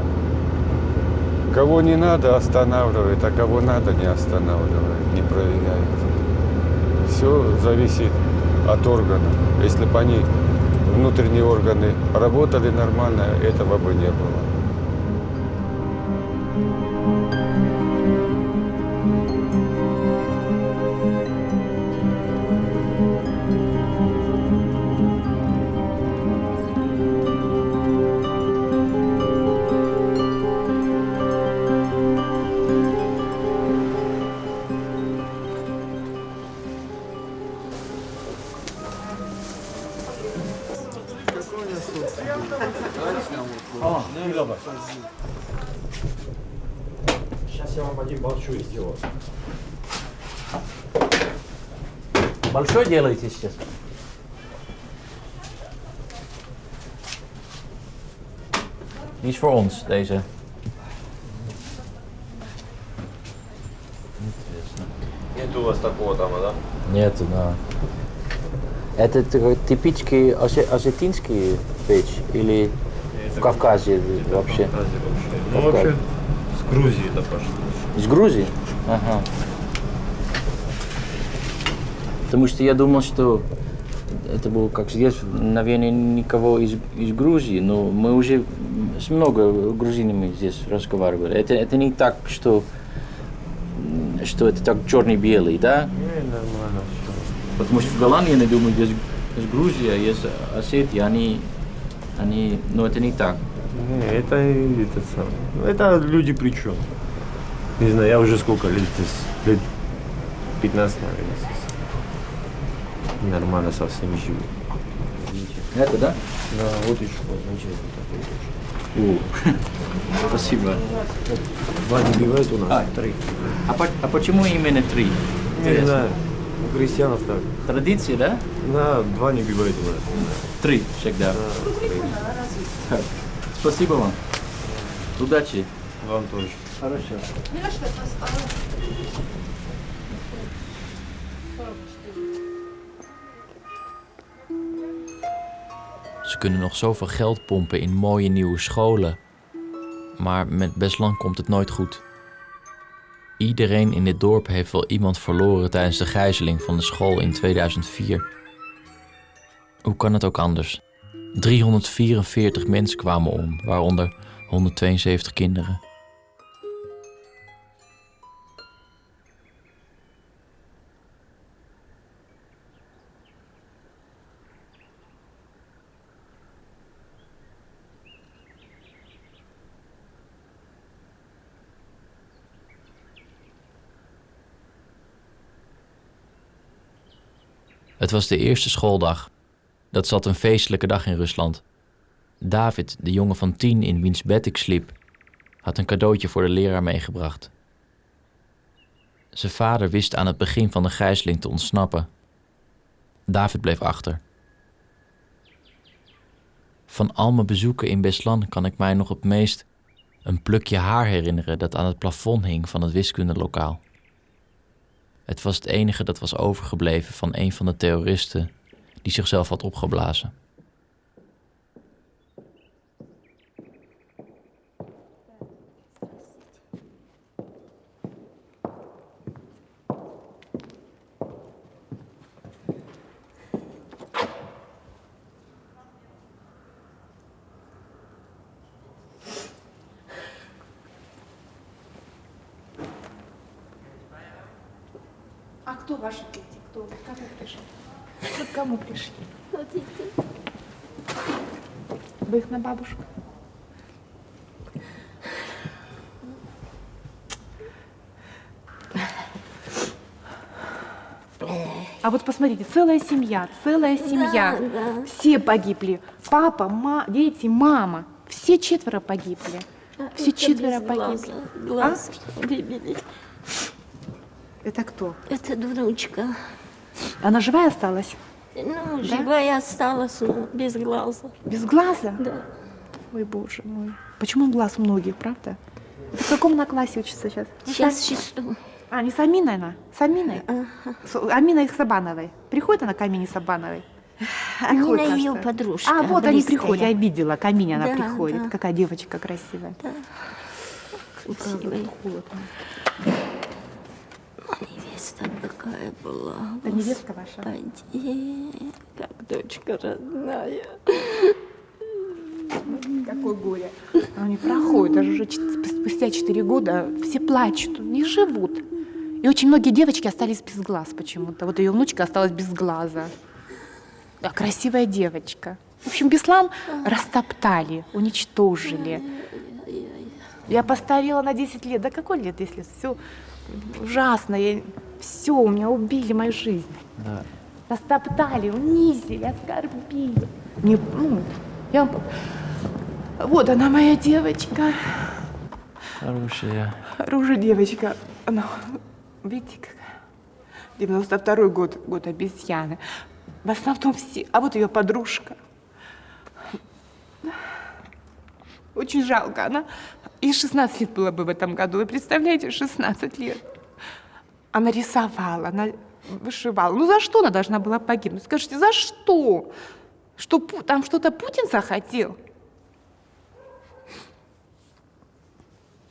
[SPEAKER 15] Кого не надо, останавливает, а кого надо, не останавливает, не проверяет. Все зависит от органов. Если бы они, внутренние органы, работали нормально, этого бы не было.
[SPEAKER 1] Сейчас я вам один большой сделаю.
[SPEAKER 3] Большой делаете сейчас? Die is voor ons, deze.
[SPEAKER 1] Нет у вас такого дома, да?
[SPEAKER 3] Нет, да. Это типичный осетинский печь или в Кавказе вообще?
[SPEAKER 1] Ну, вообще, с Грузии это пошло.
[SPEAKER 3] Из Грузии? Ага. Потому что я думал, что это было как здесь, наверное, никого из Грузии, но мы уже с много грузинами здесь разговаривали. Это не так, что это так черный-белый, да?
[SPEAKER 5] Не, нормально все.
[SPEAKER 3] Потому что в Голландии, я думаю, есть Грузия, есть Осетия, они, но это не так.
[SPEAKER 5] Не, это люди при чем? Не знаю, я уже сколько лет здесь, лет 15, наверное, здесь. Нормально со всеми живу.
[SPEAKER 3] Это, да?
[SPEAKER 5] Да, вот еще замечательно такой тоже.
[SPEAKER 3] Спасибо.
[SPEAKER 5] 2 не бывает у нас, 3.
[SPEAKER 3] А почему именно 3?
[SPEAKER 5] Не знаю, у крестьянов так.
[SPEAKER 3] Традиция, да?
[SPEAKER 5] Да, 2 не бывает у нас.
[SPEAKER 3] 3 всегда. Так. Спасибо вам. Удачи.
[SPEAKER 5] Вам тоже.
[SPEAKER 3] Хорошо.
[SPEAKER 2] Ze kunnen nog zoveel geld pompen in mooie nieuwe scholen. Maar met Beslan komt het nooit goed. Iedereen in dit dorp heeft wel iemand verloren tijdens de gijzeling van de school in 2004. Hoe kan het ook anders? 344 mensen kwamen om, waaronder 172 kinderen. Het was de eerste schooldag. Dat zat een feestelijke dag in Rusland. David, de jongen van 10 in wiens bed ik sliep, had een cadeautje voor de leraar meegebracht. Zijn vader wist aan het begin van de gijzeling te ontsnappen. David bleef achter. Van al mijn bezoeken in Beslan kan ik mij nog het meest een plukje haar herinneren dat aan het plafond hing van het wiskundelokaal. Het was het enige dat was overgebleven van een van de terroristen die zichzelf had opgeblazen.
[SPEAKER 16] А кто ваши дети? Кто? Как вы пришли? Вы к кому пришли? Вы их на бабушку? А вот посмотрите, целая семья.
[SPEAKER 13] Да.
[SPEAKER 16] Все погибли. Папа, дети, мама. Все 4 погибли. Все 4 погибли.
[SPEAKER 13] Глаз выбили.
[SPEAKER 16] Это кто?
[SPEAKER 13] Это внучка.
[SPEAKER 16] Она живая осталась?
[SPEAKER 13] Ну, живая осталась, но без глаза.
[SPEAKER 16] Без глаза?
[SPEAKER 13] Да.
[SPEAKER 16] Ой, боже мой. Почему глаз у многих, правда? В каком она классе учится сейчас?
[SPEAKER 13] Сейчас в 6.
[SPEAKER 16] А, не с Аминой она? С Аминой? Амина их Сабановой. Приходит она к Амине Сабановой?
[SPEAKER 13] Амина ее подружка.
[SPEAKER 16] А, вот они
[SPEAKER 13] близкая.
[SPEAKER 16] приходят. Я видела, к Амине она
[SPEAKER 13] Да,
[SPEAKER 16] приходит.
[SPEAKER 13] да.
[SPEAKER 16] Какая девочка красивая.
[SPEAKER 13] Да.
[SPEAKER 16] Спасибо. Холодно.
[SPEAKER 13] Невеста какая была.
[SPEAKER 16] Это невестка ваша?
[SPEAKER 13] Господи, как дочка родная.
[SPEAKER 16] Какое горе. Оно не проходит. Даже уже спустя 4 года все плачут, не живут. И очень многие девочки остались без глаз почему-то. Вот ее внучка осталась без глаза. А красивая девочка. В общем, Беслан растоптали, уничтожили. Я постарела на 10 лет. Да какой лет, 10 лет? Все ужасно. Все, у меня убили мою жизнь.
[SPEAKER 2] Да.
[SPEAKER 16] Растоптали, унизили, оскорбили. Мне, я вам... Вот она, моя девочка.
[SPEAKER 2] Хорошая.
[SPEAKER 16] Хорошая девочка. Она, видите, какая? 92-й год обезьяны. В основном все. А вот ее подружка. Очень жалко. Она... Ей 16 лет было бы в этом году. Вы представляете, 16 лет. Она рисовала, она вышивала. Ну за что она должна была погибнуть? Скажите, за что? Что там что-то Путин захотел?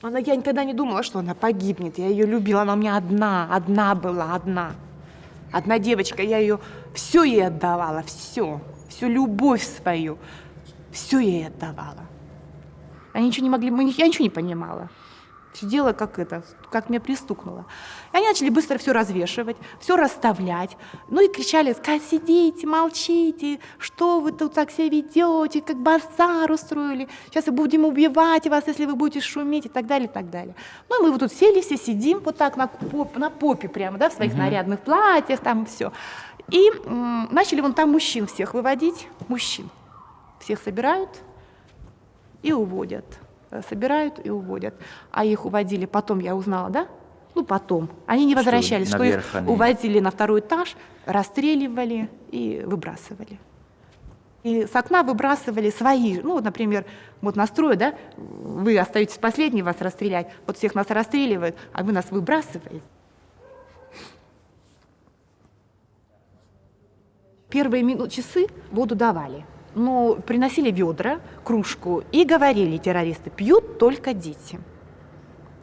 [SPEAKER 16] Я никогда не думала, что она погибнет. Я ее любила, она у меня одна была. Одна девочка, я ее все ей отдавала, все любовь свою, все ей отдавала. Они ничего не могли, я ничего не понимала. Сидела как меня пристукнуло. И они начали быстро все развешивать, все расставлять. Ну и кричали: сидите, молчите, что вы тут так себя ведете, как базар устроили, сейчас мы будем убивать вас, если вы будете шуметь, и так далее, и так далее. Ну и мы вот тут сели, все сидим вот так на попе прямо, да, в своих нарядных платьях, там все. И начали вон там мужчин всех выводить, мужчин. Всех собирают и уводят. Собирают и уводят. А их уводили, потом я узнала, да? Ну, потом. Они не возвращались, что их уводили на второй этаж, расстреливали и выбрасывали. И с окна выбрасывали свои, ну, например, вот настрой, да, вы остаетесь последний, вас расстрелять, вот всех нас расстреливают, а вы нас выбрасываете. Первые часы воду давали. Но приносили ведра, кружку и говорили террористы: пьют только дети.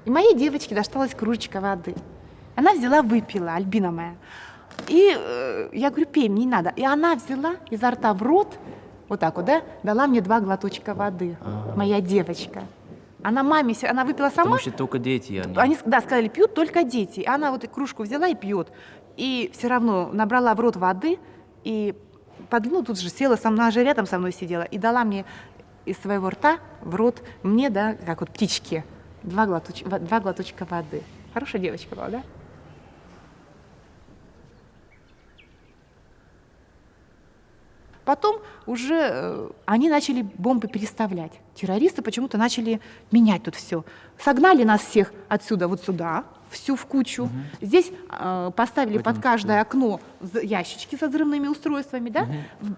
[SPEAKER 16] И моей девочке досталась кружечка воды. Она взяла, выпила, Альбина моя. И я говорю: пей, мне не надо. И она взяла изо рта в рот, вот так вот, да, дала мне 2 глоточка воды, моя девочка. Она маме, она выпила сама.
[SPEAKER 2] Потому что только дети.
[SPEAKER 16] Они, да, сказали: пьют только дети. И она вот кружку взяла и пьет. И все равно набрала в рот воды и тут же села, она же рядом со мной сидела, и дала мне из своего рта в рот мне, да, как вот птички, 2 глоточка воды. Хорошая девочка была, да? Потом уже они начали бомбы переставлять. Террористы почему-то начали менять тут все. Согнали нас всех отсюда вот сюда, всю в кучу. Здесь поставили под каждое окно ящички со взрывными устройствами, да?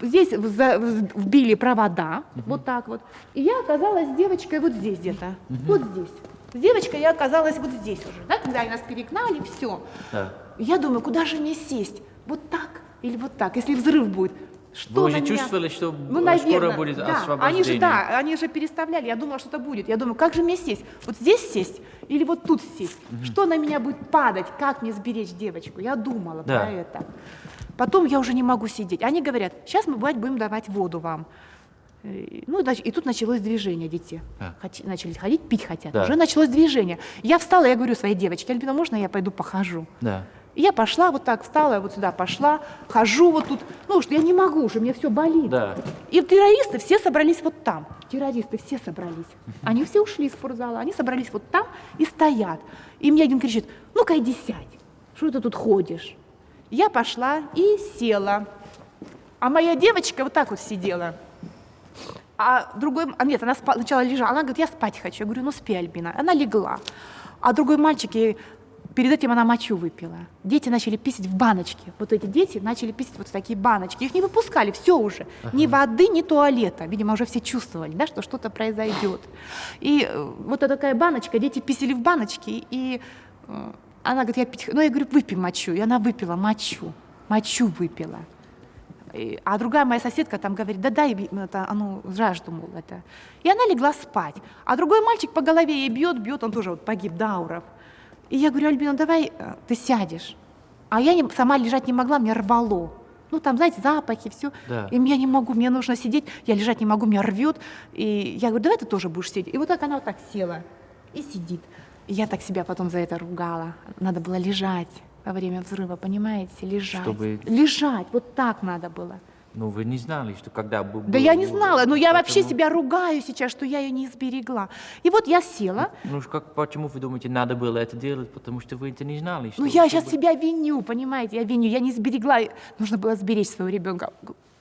[SPEAKER 16] Здесь вбили провода, вот так вот. И я оказалась с девочкой вот здесь где-то, вот здесь. С девочкой я оказалась вот здесь уже, да? Когда они нас перегнали, все. Да. Я думаю, куда же мне сесть? Вот так или вот так, если взрыв будет? Что
[SPEAKER 2] вы уже чувствовали, что скоро будет освобождение?
[SPEAKER 16] Они же переставляли, я думала, что-то будет. Я думаю, как же мне сесть? Вот здесь сесть или вот тут сесть? Что на меня будет падать? Как мне сберечь девочку? Я думала про это. Потом я уже не могу сидеть. Они говорят: сейчас мы будем давать воду вам. Ну, и тут началось движение, дети. Начали ходить, пить хотят. Уже началось движение. Я встала, я говорю своей девочке: Альбина, можно я пойду похожу? Да. И я пошла вот так, встала, вот сюда пошла, хожу вот тут. Ну, что я не могу уже, мне все болит. Да. И террористы все собрались вот там. Террористы все собрались. Они все ушли из спортзала, они собрались вот там и стоят. И мне один кричит: ну-ка иди сядь, что ты тут ходишь? Я пошла и села. А моя девочка вот так вот сидела. А другой, нет, она сначала лежала, она говорит: я спать хочу. Я говорю: ну спи, Альбина. Она легла. А другой мальчик, перед этим она мочу выпила. Дети начали писать в баночки. Вот эти дети начали писать вот в такие баночки. Их не выпускали, все уже. Ни воды, ни туалета. Видимо, уже все чувствовали, да, что что-то произойдет. И вот такая баночка, дети писали в баночки. И она говорит: я пить... Ну, я говорю: выпей мочу. И она выпила мочу. Мочу выпила. А другая моя соседка там говорит: да дай это, жажду, мол, это. И она легла спать. А другой мальчик по голове ей бьет, он тоже вот погиб, Дауров. И я говорю: Альбина, давай ты сядешь. А я сама лежать не могла, меня рвало. Ну, там, знаете, запахи, все. Да. И я не могу, мне нужно сидеть, я лежать не могу, меня рвет. И я говорю: давай ты тоже будешь сидеть. И вот так она вот так села и сидит. И я так себя потом за это ругала. Надо было лежать во время взрыва, понимаете, лежать. Лежать, вот так надо было.
[SPEAKER 2] Ну, вы не знали, что когда был...
[SPEAKER 16] Да я не знала, но я вообще себя ругаю сейчас, что я ее не сберегла. И вот я села.
[SPEAKER 2] Ну, почему вы думаете, надо было это делать? Потому что вы это не знали.
[SPEAKER 16] Ну, я сейчас себя виню, понимаете, я не сберегла. Нужно было сберечь своего ребенка.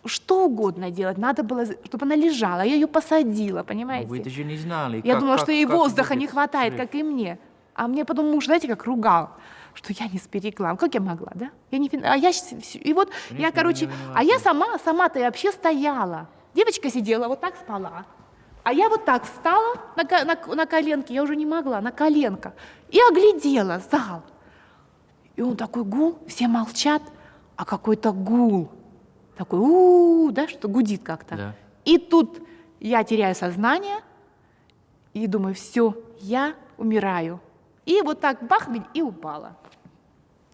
[SPEAKER 16] Что угодно делать, надо было, чтобы она лежала. Я ее посадила, понимаете.
[SPEAKER 2] Но вы даже не знали.
[SPEAKER 16] Я думала, что ей воздуха не хватает, как и мне. А мне потом муж, знаете, как ругал, что я не сберегла. Как я могла, да? Я не... И вот я, короче... А я сама-то и вообще стояла. Девочка сидела, вот так спала. А я вот так встала на коленки, я уже не могла, на коленках. И оглядела зал. И он такой гул, все молчат, а какой-то гул. Такой, да, что гудит как-то. Да. И тут я теряю сознание и думаю: все, я умираю. И вот так бах, и упала.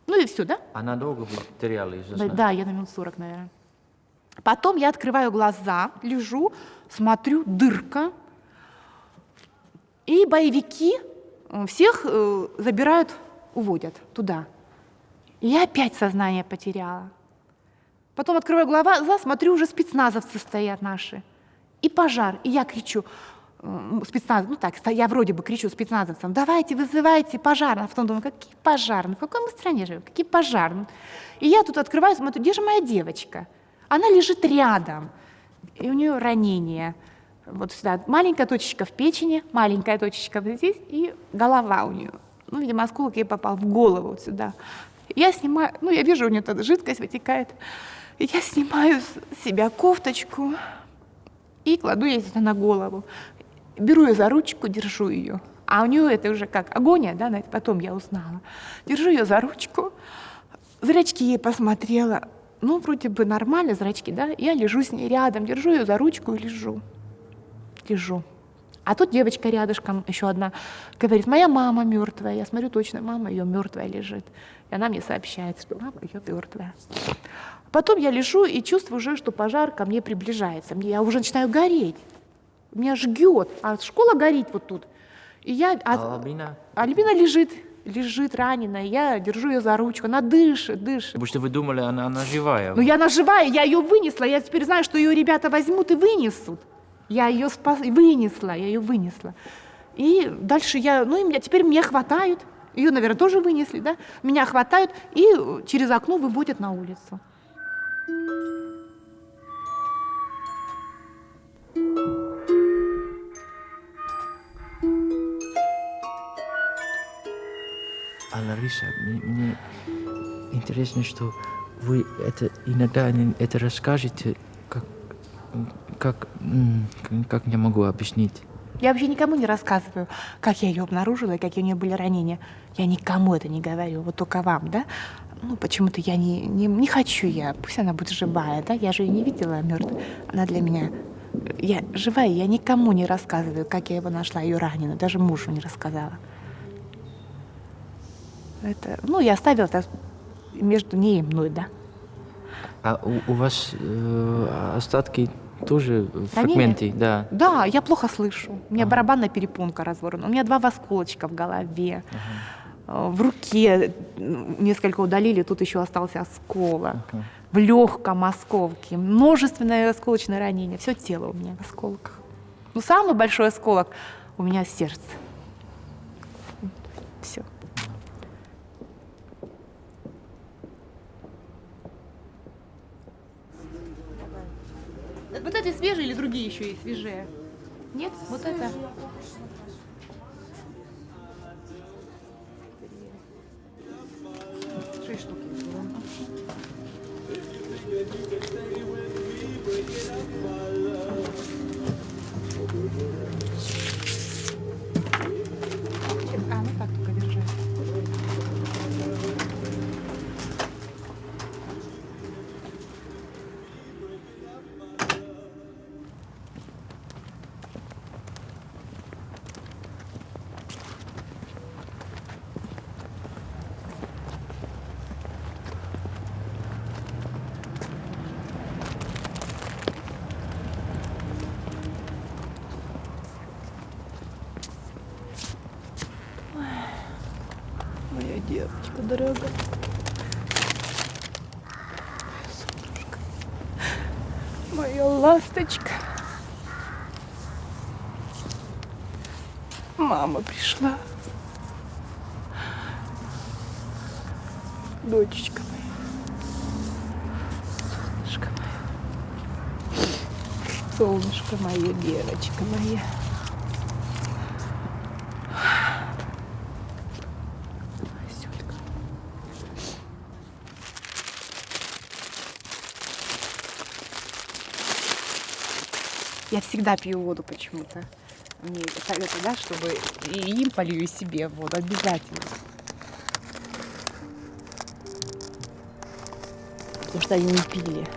[SPEAKER 16] Ну и все, да?
[SPEAKER 3] А надолго вы теряли из-за сна?
[SPEAKER 16] Да, я на минут 40, наверное. Потом я открываю глаза, лежу, смотрю, дырка. И боевики всех забирают, уводят туда. И я опять сознание потеряла. Потом открываю глаза, смотрю, уже спецназовцы стоят наши. И пожар. И я кричу, я вроде бы кричу спецназовцам: давайте, вызывайте пожарных. А потом думаю, какие пожарные? В какой мы стране живем? Какие пожарные? И я тут открываю, смотрю, где же моя девочка? Она лежит рядом. И у нее ранение. Вот сюда маленькая точечка в печени, маленькая точечка вот здесь, и голова у нее. Ну, видимо, осколок ей попал в голову вот сюда. Я снимаю, я вижу, у нее тут жидкость вытекает. И я снимаю с себя кофточку и кладу ей это на голову. Беру ее за ручку, держу ее. А у нее это уже как агония, да, потом я узнала. Держу ее за ручку, зрачки ей посмотрела. Вроде бы нормально, зрачки, да. Я лежу с ней рядом, держу ее за ручку и лежу. А тут девочка рядышком, еще одна, говорит: моя мама мертвая. Я смотрю, точно, мама ее мертвая лежит. И она мне сообщает, что мама ее мертвая. Потом я лежу и чувствую уже, что пожар ко мне приближается. Я уже начинаю гореть. Меня жгет. А школа горит вот тут. И я... Альбина лежит раненая. Я держу ее за ручку. Она дышит.
[SPEAKER 3] Потому что вы думали, она живая.
[SPEAKER 16] Она живая. Я ее вынесла. Я теперь знаю, что ее ребята возьмут и вынесут. Я ее вынесла. И дальше теперь меня хватают. Ее, наверное, тоже вынесли, да? Меня хватают и через окно выводят на улицу.
[SPEAKER 17] А Лариса, мне интересно, что вы иногда это расскажете, как я могу объяснить?
[SPEAKER 16] Я вообще никому не рассказываю, как я ее обнаружила и какие у нее были ранения. Я никому это не говорю, вот только вам, да? Почему-то я не хочу пусть она будет живая, да? Я же ее не видела мертвой. Она для меня живая, я никому не рассказываю, как я его нашла, ее раненую, даже мужу не рассказала. Я оставила это между ней и мной, да.
[SPEAKER 17] А у вас остатки тоже фрагменты, да?
[SPEAKER 16] Да, я плохо слышу. У меня барабанная перепонка разорвана. У меня 2 осколочка в голове. В руке несколько удалили, тут еще остался осколок. В легком осколке. Множественное осколочное ранение. Все тело у меня в осколках. Самый большой осколок у меня сердце. Все. Вот эти свежие или другие еще есть свежие? Нет? Вот это. 6 штук. Так только держать.
[SPEAKER 9] Моя девочка дорогая.
[SPEAKER 16] Солнышко. Моя ласточка. Мама пришла. Дочечка моя. Солнышко мое. Солнышко мое, девочка моя. Я всегда пью воду почему-то. Мне советую, да, чтобы и им полью, и себе воду. Обязательно. Потому что они не пили.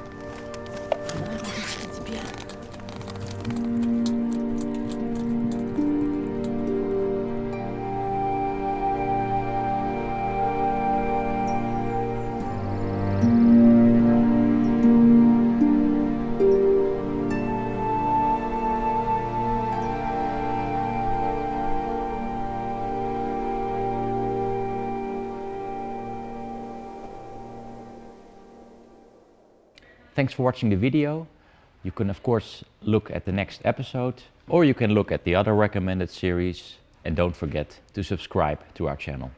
[SPEAKER 3] Thanks for watching the video. You can of course look at the next episode, or you can look at the other recommended series, and don't forget to subscribe to our channel.